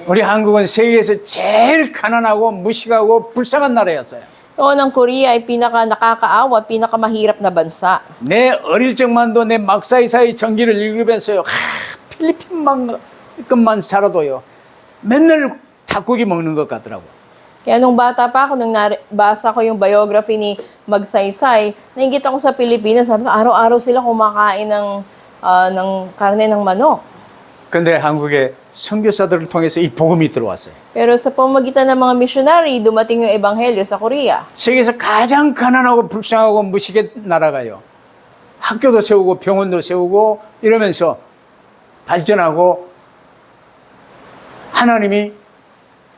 우리 한국은 세계에서 제일 가난하고 무식하고 불쌍한 나라였어요. Noon ang Korea ay pinaka nakakaawa at pinaka mahirap na bansa. 내 어릴 적만도 내 막사이사이 전기를 읽으면서요. 필리핀만큼만 살아도요. 맨날 닭고기 먹는 것 같더라고. Kaya nung bata pa ako, nung nabasa ko yung biography ni Magsaysay, nainggit ako sa Pilipinas. Sabi ko, araw-araw sila kumakain ng karne ng manok. 근데 한국에 선교사들을 통해서 이 복음이 들어왔어요. Pero sa pamamagitan ng mga missionary, dumating yung ebanghelyo sa Korea. 세계에서 가장 가난하고 불쌍하고 무식한 나라가요. 학교도 세우고 병원도 세우고 이러면서 발전하고 하나님이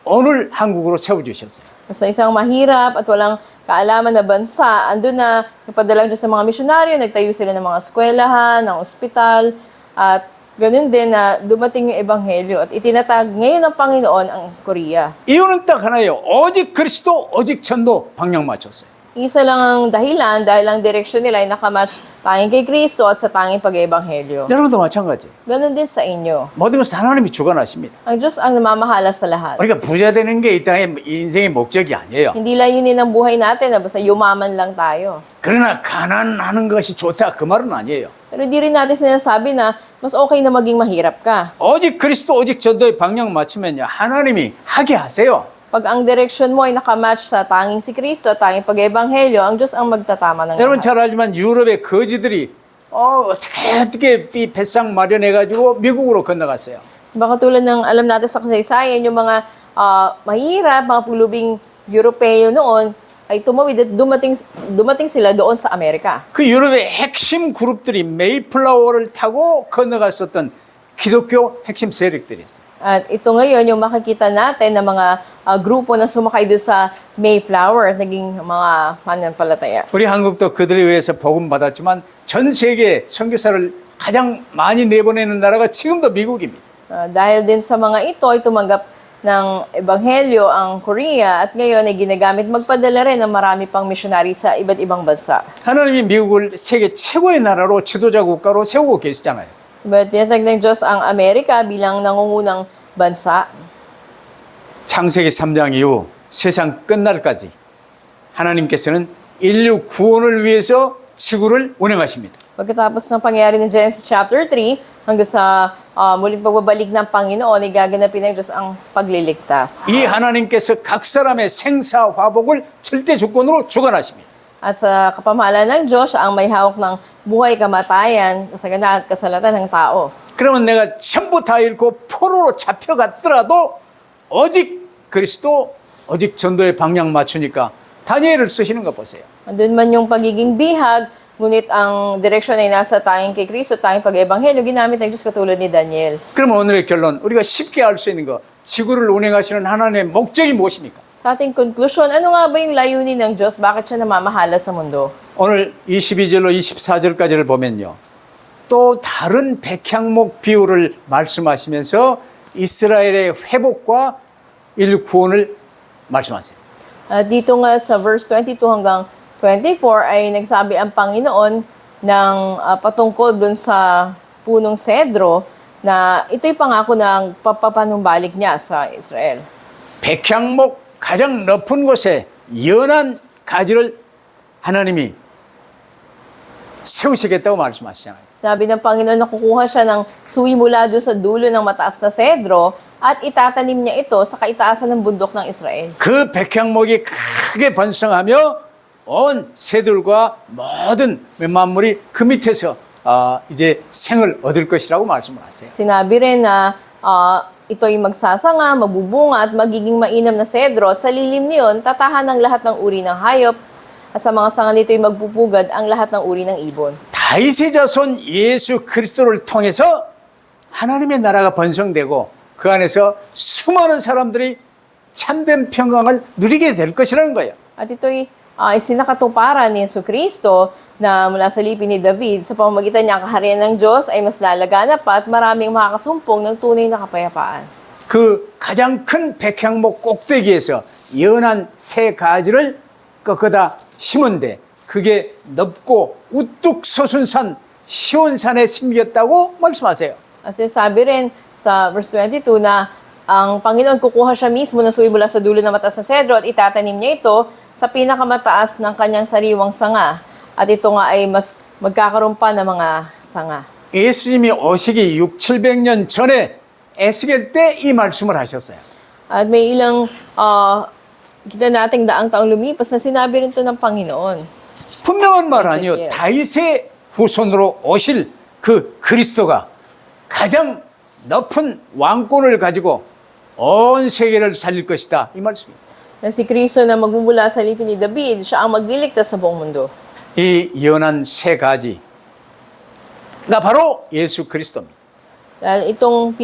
오늘 한국으로 세워주셨어요. Sa isang mahirap at walang kaalaman na bansa, andun na nagpadalang Diyos ng mga misyonaryo, nagtayo sila ng mga eskwelahan, ng ospital, at ganun din na dumating yung ebanghelyo at itinatag ngayon ng Panginoon ang Korea. 이유는 딱 하나예요. 오직 그리스도, 오직 전도 방향 맞췄어요. Isa lang ang dahilan dahil ang direksyon nila ay nakamatch tanging kay Kristo at sa tanging pag-ebanghelyo. 여러분도 마찬가지. Ganun din sa inyo. 모든 것은 하나님이 주관하십니다. Ang Diyos ang namamahala sa lahat. 우리가 부자 되는 게 이 땅의 인생의 목적이 아니에요. Hindi layunin ng buhay natin na basta yumaman lang tayo. 그러나 가난하는 것이 좋다 그 말은 아니에요. Pero di rin natin sinasabi na mas okay na maging mahirap ka. 오직 그리스도 오직 전도의 방향 맞추면요 하나님이 하게 하세요. Pag ang direksyon mo ay nakamatch sa tanging si Kristo at tanging pag-ebanghelyo, ang Diyos ang magtatama ng 여러분 lahat. 잘 알지만 유럽의 거지들이 어떻게 이 배상 마련해 가지고 미국으로 건너갔어요. Baka tulad ng alam natin sa kasaysayan, yung mga mahirap, mga pulubing Europeo noon, ay tumawid at dumating sila doon sa Amerika. 그 유럽의 핵심 그룹들이 메이플라워를 타고 건너갔었던 기독교 핵심 세력들이었어요. At ito ngayon, yung makikita natin na mga grupo na sumakay doon sa Mayflower at naging mga mananampalataya. 우리 한국도 그들에 의해서 복음 받았지만 전 세계 선교사를 가장 많이 내보내는 나라가 지금도 미국입니다. Dahil din sa mga ito ay tumanggap ng ebanghelyo ang Korea at ngayon ay ginagamit magpadala rin ng marami pang missionary sa iba't ibang bansa. 하나님이 미국을 세계 최고의 나라로 지도자 국가로 세우고 계시잖아요. But tinatag ng Diyos ang Amerika bilang nangungunang bansa. 창세기 3장 이후 세상 끝날까지 하나님께서는 인류 구원을 위해서 지구를 운행하십니다. Pagkatapos ng pangyari ng Genesis chapter 3, hanggang sa muling pagbabalik ng Panginoon, ay gaganapin ng Diyos ang pagliligtas. 이 하나님께서 각 사람의 생사화복을 절대 주권으로 주관하십니다. At sa kapamahalan ng Diyos, siya ang may hawak ng buhay, kamatayan, kasaganahan at kasalatan ng tao. 그러면 내가 전부 다 잃고 포로로 잡혀갔더라도 오직 그리스도 오직 전도의 방향 맞추니까 다니엘을 쓰시는 거 보세요. Andun man yung pagiging bihag, ngunit ang direksyon ay nasa tanging kay Kristo, tanging pag-ebanghelyo, ginamit ng Diyos katulad ni Daniel. 그러면 오늘의 결론, 우리가 쉽게 알 수 있는 거, 지구를 운행하시는 하나님의 목적이 무엇입니까? Sa ating konklusyon, ano nga ba yung layunin ng Diyos? Bakit siya namamahala sa mundo? 오늘 22절로 24절까지를 보면요. 또 다른 백향목 비유를 말씀하시면서 이스라엘의 회복과 인류 구원을 말씀하세요. Dito nga sa verse 22 hanggang 24 ay nagsabi ang Panginoon ng patungkol dun sa punong sedro na ito'y pangako ng papanumbalik niya sa Israel. 백향목 가장 높은 곳에 연한 가지를 하나님이 세우시겠다고 말씀하시잖아요. Sabi ng Panginoon na kukuha siya ng suwi mula doon sa dulo ng mataas na sedro at itatanim niya ito sa kaitaasan ng bundok ng Israel. 그 백향목이 크게 번성하며 온 새들과 모든 만물이 그 밑에서 이제 생을 얻을 것이라고 말씀을 하세요. Sinabi rin na ito'y magsasanga, magbubunga at magiging mainam na sedro at sa lilim niyon tatahan ng lahat ng uri ng hayop at sa mga sanga nito'y magpupugad ang lahat ng uri ng ibon. 다윗의 자손 예수 그리스도를 통해서 하나님의 나라가 번성되고 그 안에서 수많은 사람들이 참된 평강을 누리게 될 것이라는 거예요. At ito'y isinakatuparan ni Yesu Cristo na mula sa lipi ni David sa pamamagitan niya ang kaharian ng Diyos ay mas lalagana pa at maraming makakasumpong ng tunay na kapayapaan. 그 가장 큰 백향목 꼭대기에서 연한 새 가지를 꺾어다 심은데 그게 넓고 우뚝 솟은 산 시온산에 심겼다고 말씀하세요. Kasi sabi rin sa verse 22 na ang Panginoon kukuha siya mismo ng suwi mula sa dulo ng mataas na sedro at itatanim niya ito sa pinakamataas ng kanyang sariwang sanga. At ito nga ay mas magkakaroon pa ng mga sanga. 예수님이 오시기 600-700년 전에 에스겔 때 이 말씀을 하셨어요. At may ilang kita nating daang taong lumipas na sinabi rin ito ng Panginoon. 분명한 말 아니요. 에스겔. 다윗의 후손으로 오실 그 그리스도가 가장 높은 왕권을 가지고 온 세계를 살릴 것이다. 이 말씀입니다. Na si Kristo na magmumula sa lipi ni David, siya ang magliligtas sa buong mundo. 이 연한 새 가지가 바로 예수 그리스도입니다. Dahil itong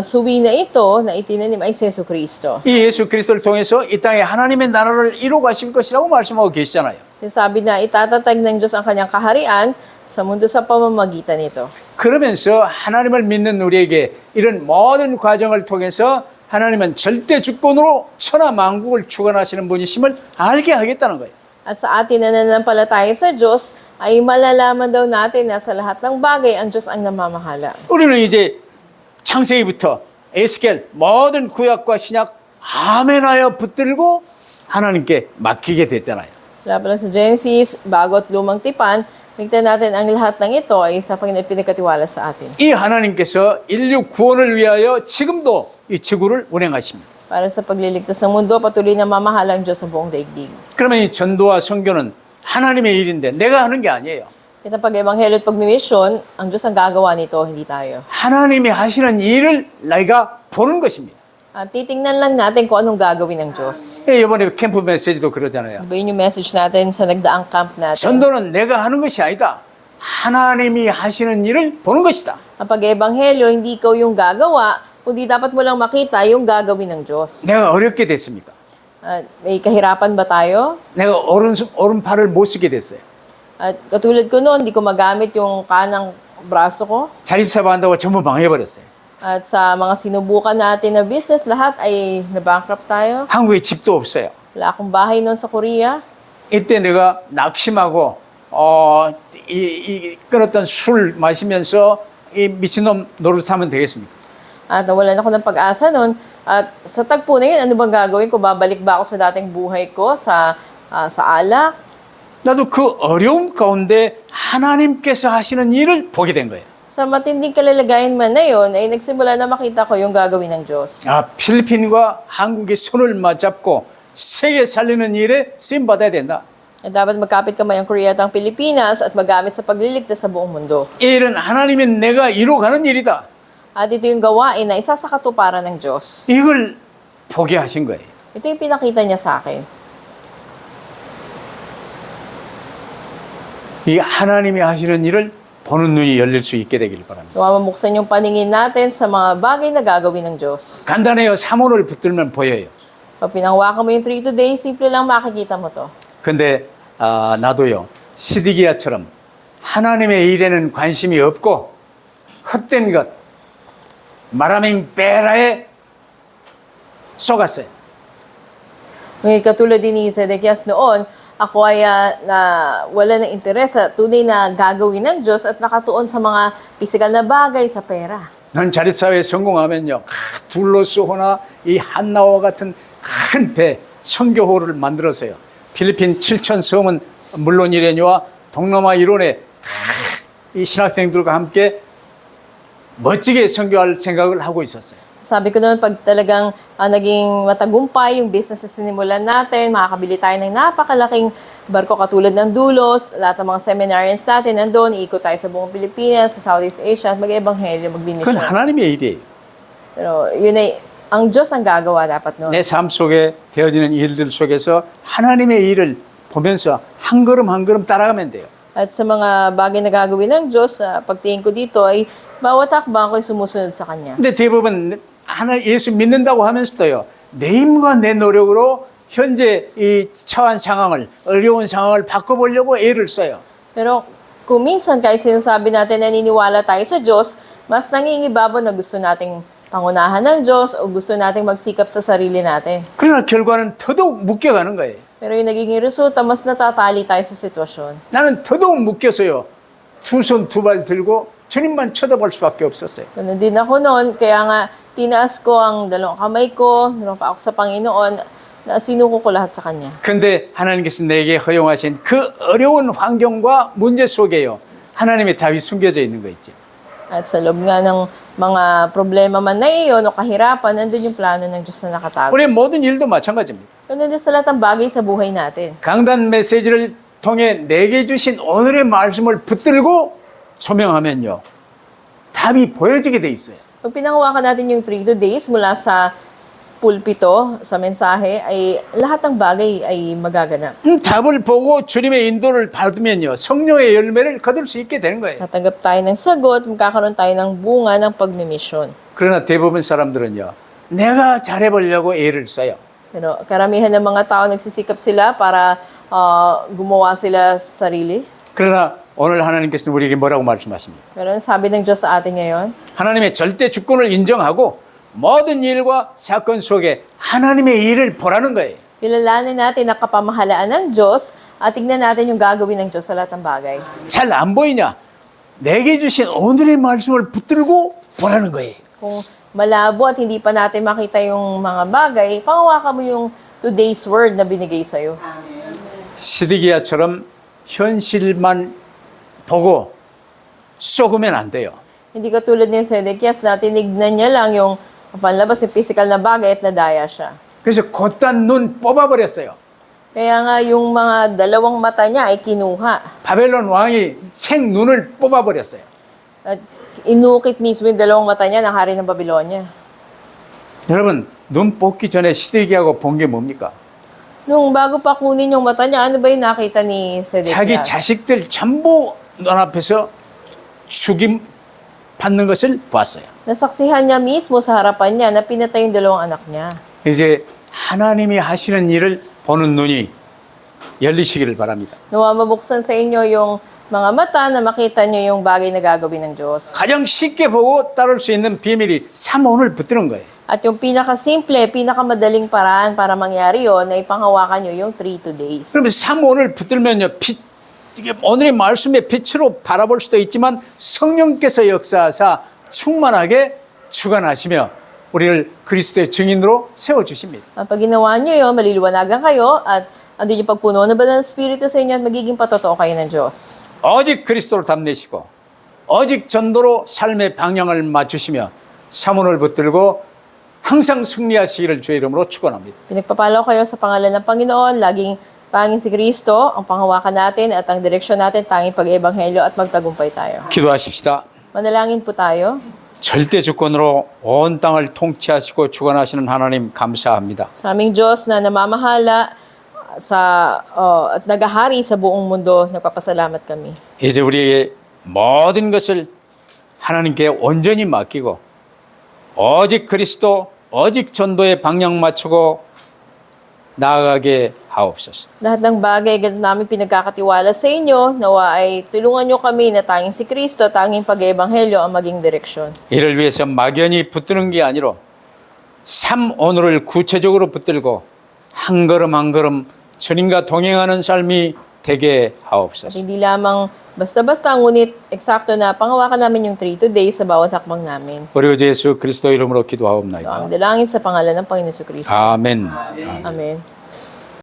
suwi na ito na itinanim ay si Yesu Kristo. 이 예수 그리스도를 통해서 이 땅에 하나님의 나라를 이루어 가실 것이라고 말씀하고 계시잖아요. Sinasabi na itatatag ng Diyos ang kanyang kaharian sa mundo sa pamamagitan nito. 그러면서 하나님을 믿는 우리에게 이런 모든 과정을 통해서 하나님은 절대 주권으로 천하 만국을 주관하시는 분이심을 알게 하겠다는 거예요. At sa atin na nananampalataya sa Diyos, ay malalaman daw natin na sa lahat ng bagay ang Diyos ang namamahala. 우리는 이제 창세기부터 에스겔 모든 구약과 신약 아멘하여 붙들고 하나님께 맡기게 됐잖아요. Wala pa lang sa Genesis, bago at lumang tipan, bigtan natin ang lahat ng ito ay sa Panginoon pinagkatiwala sa atin. 이 하나님께서 인류 구원을 위하여 지금도 이 지구를 운행하십니다. Para sa pagliligtas ng mundo, patuloy na mamahala ang Diyos sa buong daigdig. 그러면 이 전도와 선교는 하나님의 일인데 내가 하는 게 아니에요. Kita pag-ebanghelyo at pagmimisyon, ang Diyos ang gagawa nito, hindi tayo. 하나님이 하시는 일을 내가 보는 것입니다. At titingnan lang natin kung anong gagawin ng Diyos. 이번에 캠프 메시지도 그러잖아요. Iba yun yung message natin sa nagdaang camp natin. 전도는 내가 하는 것이 아니다. 하나님이 하시는 일을 보는 것이다. Ang pag-ebanghelyo, hindi ikaw yung gagawa, kundi dapat mo lang makita yung gagawin ng Diyos. 내가 어렵게 됐습니까? At may kahirapan ba tayo? 내가 오른팔을 못 쓰게 됐어요. At katulad ko noon, hindi ko magamit yung kanang braso ko. 자립사업 한다고 전부 망해버렸어요. At sa mga sinubukan natin na business, lahat ay nabankrupt tayo. 한국에 집도 없어요. Wala akong bahay noon sa Korea. 이때 내가 낙심하고 끊었던 술 마시면서 이 미친놈 노릇하면 되겠습니까? At nawalan ako ng pag-asa noon. At sa tagpo na yun, ano bang gagawin ko? Babalik ba ako sa dating buhay ko sa alak? 나도 그 어려움 가운데 하나님께서 하시는 일을 보게 된 거예요. Sa matinding kalalagayan man na yun, ay nagsimula na makita ko yung gagawin ng Diyos. 필리핀과 한국의 손을 맞잡고 세계 살리는 일에 쓰임 받아야 된다. At dapat magkapit kamay ang Korea at ang Pilipinas at magamit sa pagliligtas sa buong mundo. 이 일은 하나님이 내가 이루어가는 일이다. At ito yung gawain na isa sa katuparan ng Diyos. 이걸 보게 하신 거예요. Ito yung pinakita niya sa akin. 이 하나님이 하시는 일을 보는 눈이 열릴 수 있게 되길 바랍니다. Mamamuksan yung paningin natin sa mga bagay na gagawin ng Diyos. 간단해요. 3월을 붙들면 보여요. Pag pinangwakan mo yung 3 today, simple lang makikita mo to. 근데 나도요. 시드기야처럼 하나님의 일에는 관심이 없고 헛된 것 마라맹 베라에 속았어요. Ngayon, katulad din ni Zedekias noon, ako ay wala ng interes sa tunay na gagawin ng Diyos at nakatuon sa mga pisikal na bagay sa pera. 넌 자립사회에 성공하면요. 둘로스호나 이 한나와 같은 큰 배, 선교호를 만들었어요. 필리핀 7천 섬은 물론이래니와 동남아 일원에 이 신학생들과 함께 멋지게 선교할 생각을 하고 있었어요. Sabi ko naman, pag talagang naging matagumpay yung business na sinimulan natin, makakabili tayo ng napakalaking barko katulad ng Dulos, lahat ng mga seminarians natin nandun, iikot tayo sa buong Pilipinas, sa Southeast Asia, at mag-ebanghelyo, 그건 magbimisyon. 하나님의 일이에요. Pero yun ay, ang Diyos ang gagawa dapat noon. 내 삶 속에 되어지는 일들 속에서 하나님의 일을 보면서 한 걸음 한 걸음 따라가면 돼요. At sa mga bagay na gagawin ng Diyos, pagtingin ko dito ay bawat hakbang ko'y sumusunod sa Kanya. 근데 대부분 하나 예수 믿는다고 하면서도요. 내 힘과 내 노력으로 현재 이 처한 상황을 어려운 상황을 바꿔보려고 애를 써요. Pero kung minsan kahit sinasabi natin naniniwala tayo sa Diyos, mas nangingibabaw na gusto nating pangunahan ng Diyos o gusto nating magsikap sa sarili natin. 그러나 결과는 더더욱 묶여가는 거예요. Pero yung nagiging resulta, mas natatali tayo sa sitwasyon. 나는 더더욱 묶여서요. 두 손 두 발 들고 주님만 쳐다볼 수밖에 없었어요. Ganun din ako noon, kaya nga tinaas ko ang dalawang kamay ko, pa ako sa Panginoon, na sinuko ko lahat sa Kanya. 근데 하나님께서 내게 허용하신 그 어려운 환경과 문제 속에요. 하나님의 답이 숨겨져 있는 거 있지. At sa loob nga ng mga problema man na iyon o kahirapan, nandun yung plano ng Diyos na nakatago. 우리 모든 일도 마찬가지입니다. Ganun din sa lahat ng bagay sa buhay natin. 강단 메시지를 통해 내게 주신 오늘의 말씀을 붙들고 조명하면요. 답이 보여지게 돼 있어요. Pag pinangawakan natin yung 3 days mula sa pulpito, sa mensahe, ay lahat ng bagay ay magaganap. 답을 보고 주님의 인도를 받으면요. 성령의 열매를 거둘 수 있게 되는 거예요. Tatanggap tayo ng sagot, magkakaroon tayo ng bunga ng pagmimisyon. 그러나 대부분 사람들은요. 내가 잘해보려고 애를 써요. Pero karamihan ng mga tao nagsisikap sila para gumawa sila sa sarili. 그러나 오늘 하나님께서는 우리에게 뭐라고 말씀하십니까? Pero ang sabi ng Diyos sa atin ngayon, 하나님의 절대 주권을 인정하고 모든 일과 사건 속에 하나님의 일을 보라는 거예요. kilalanin natin ang kapamahalaan ng Diyos at tignan natin yung gagawin ng Diyos sa lahat ng bagay. 잘 안 보이냐? 내게 주신 오늘의 말씀을 붙들고 보라는 거예요. Kung malabo at hindi pa natin makita yung mga bagay, pangawakan mo yung today's word na binigay sa'yo. 시드기야처럼 현실만 보고 쏘으면 안 돼요. Hindi katulad ni Sedekias na tinignan niya lang yung panlabas, yung physical na bagay at nadaya siya. 그래서 곧단 눈 뽑아버렸어요. Kaya nga yung mga dalawang mata niya ay kinuha. 바벨론 왕이 생 눈을 뽑아버렸어요. At inukit mismo yung dalawang mata niya ng hari ng Babylonia. 여러분 눈 뽑기 전에 시드기야가 본 게 뭡니까? Nung bago pa kunin yung mata niya, ano ba yung nakita ni 자기 Sedekias? 자식들 전부 눈앞에서 죽임 받는 것을 봤어요. Nasaksihan niya mismo sa harapan niya na pinatay yung dalawang anak niya. 이제 하나님이 하시는 일을 보는 눈이 열리시기를 바랍니다. Nawa mabuksan sa inyo yung mga mata na makita niyo yung bagay na gagawin ng Diyos. 가장 쉽게 보고 따를 수 있는 비밀이 삼원을 붙드는 거예요. At yung pinakasimple, pinakamadaling paraan para mangyari yon ay panghawakan nyo yung 3 days. 그러면 삼원을 붙들면요, 이게 오늘의 말씀의 빛으로 바라볼 수도 있지만 성령께서 역사하사 충만하게 주관하시며 우리를 그리스도의 증인으로 세워주십니다. At pag ginawa nyo yun, maliliwanagan kayo at andun yung pagpuno na ba ng Espiritu sa inyo at magiging patotoo kayo ng Diyos. 오직 그리스도를 담내시고 오직 전도로 삶의 방향을 맞추시며 삼원을 붙들고 항상 승리하시기를 주의 이름으로 축원합니다. Pinagpapalaw kayo sa pangalan ng Panginoon, laging tanging si Kristo, ang panghawakan natin at ang direksyon natin, tanging pag-ebanghelyo at magtagumpay tayo. 기도하십시다. Manalangin po tayo. 절대 주권으로 온 땅을 통치하시고 주관하시는 하나님 감사합니다. Sa aming Diyos na namamahala at nagahari sa buong mundo, nagpapasalamat kami. 이제 우리에게 모든 것을 하나님께 온전히 맡기고 오직 그리스도, 오직 전도의 방향 맞추고 나아가게 하옵소서. Lahat ng bagay ganito namin pinagkakatiwala sa inyo, nawa ay tulungan nyo kami na tanging si Kristo, tanging pag-ebanghelyo ang maging direksyon. 이를 위해서 막연히 붙드는 게 아니라 삶 오늘을 구체적으로 붙들고 한 걸음 한 걸음 주님과 동행하는 삶이 되게 At 하옵소서. hindi lamang basta-basta, ngunit eksakto na panghawakan namin yung 3 days sa bawat hakbang namin. 우리 주 예수 그리스도 이름으로 Ito 기도하옵나이다. ang dalangin sa pangalan ng Panginoon Kristo. 아멘. Amen.